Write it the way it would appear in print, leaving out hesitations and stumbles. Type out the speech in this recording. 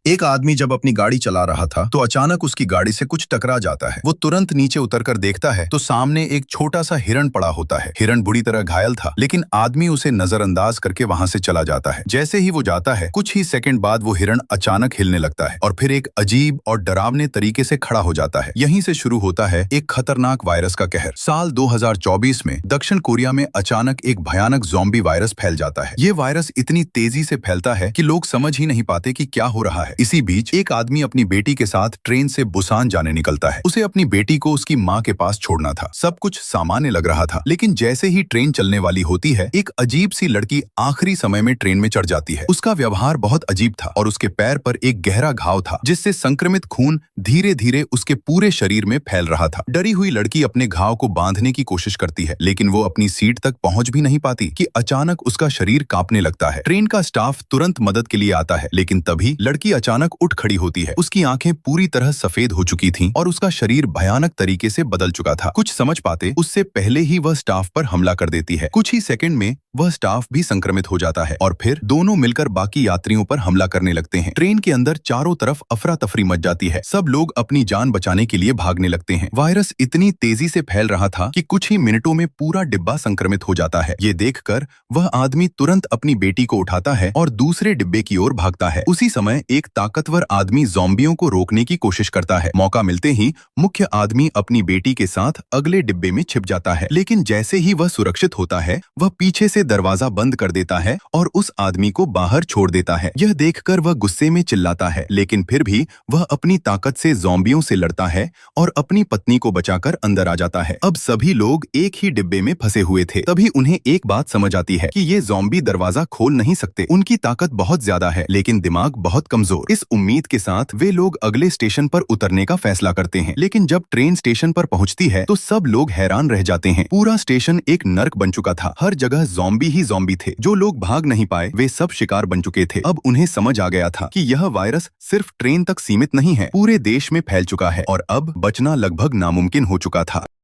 एक आदमी जब अपनी गाड़ी चला रहा था तो अचानक उसकी गाड़ी से कुछ टकरा जाता है। वो तुरंत नीचे उतरकर देखता है तो सामने एक छोटा सा हिरण पड़ा होता है। हिरण बुरी तरह घायल था, लेकिन आदमी उसे नजरअंदाज करके वहां से चला जाता है। जैसे ही वो जाता है, कुछ ही सेकंड बाद वो हिरण अचानक हिलने लगता है और फिर एक अजीब और डरावने तरीके से खड़ा हो जाता है। यहीं से शुरू होता है एक खतरनाक वायरस का कहर। साल 2024 में दक्षिण कोरिया में अचानक एक भयानक ज़ॉम्बी वायरस फैल जाता है। ये वायरस इतनी तेजी से फैलता है कि लोग समझ ही नहीं पाते कि क्या हो रहा है। इसी बीच एक आदमी अपनी बेटी के साथ ट्रेन से बुसान जाने निकलता है। उसे अपनी बेटी को उसकी माँ के पास छोड़ना था। सब कुछ सामान्य लग रहा था, लेकिन जैसे ही ट्रेन चलने वाली होती है, एक अजीब सी लड़की आखिरी समय में ट्रेन में चढ़ जाती है। उसका व्यवहार बहुत अजीब था और उसके पैर पर एक गहरा घाव था, जिससे संक्रमित खून धीरे धीरे उसके पूरे शरीर में फैल रहा था। डरी हुई लड़की अपने घाव को बांधने की कोशिश करती है, लेकिन वो अपनी सीट तक पहुंच भी नहीं पाती कि अचानक उसका शरीर कांपने लगता है। ट्रेन का स्टाफ तुरंत मदद के लिए आता है, लेकिन तभी लड़की अचानक उठ खड़ी होती है। उसकी आंखें पूरी तरह सफेद हो चुकी थीं और उसका शरीर भयानक तरीके से बदल चुका था। कुछ समझ पाते उससे पहले ही वह स्टाफ पर हमला कर देती है। कुछ ही सेकंड में वह स्टाफ भी संक्रमित हो जाता है और फिर दोनों मिलकर बाकी यात्रियों पर हमला करने लगते हैं। ट्रेन के अंदर चारों तरफ अफरा तफरी मच जाती है। सब लोग अपनी जान बचाने के लिए भागने लगते हैं। वायरस इतनी तेजी से फैल रहा था कि कुछ ही मिनटों में पूरा डिब्बा संक्रमित हो जाता है। ये देखकर वह आदमी तुरंत अपनी बेटी को उठाता है और दूसरे डिब्बे की ओर भागता है। उसी समय एक ताकतवर आदमी ज़ॉम्बियों को रोकने की कोशिश करता है। मौका मिलते ही मुख्य आदमी अपनी बेटी के साथ अगले डिब्बे में छिप जाता है, लेकिन जैसे ही वह सुरक्षित होता है, वह पीछे से दरवाजा बंद कर देता है और उस आदमी को बाहर छोड़ देता है। यह देखकर वह गुस्से में चिल्लाता है, लेकिन फिर भी वह अपनी ताकत से ज़ॉम्बियों से लड़ता है और अपनी पत्नी को बचाकर अंदर आ जाता है। अब सभी लोग एक ही डिब्बे में फंसे हुए थे। तभी उन्हें एक बात समझ आती है कि ये ज़ॉम्बी दरवाजा खोल नहीं सकते। उनकी ताकत बहुत ज्यादा है, लेकिन दिमाग बहुत कमजोर। इस उम्मीद के साथ वे लोग अगले स्टेशन पर उतरने का फैसला करते हैं, लेकिन जब ट्रेन स्टेशन पर पहुंचती है तो सब लोग हैरान रह जाते हैं। पूरा स्टेशन एक नर्क बन चुका था। हर जगह ज़ॉम्बी ही ज़ॉम्बी थे। जो लोग भाग नहीं पाए वे सब शिकार बन चुके थे। अब उन्हें समझ आ गया था कि यह वायरस सिर्फ ट्रेन तक सीमित नहीं है, पूरे देश में फैल चुका है और अब बचना लगभग नामुमकिन हो चुका था।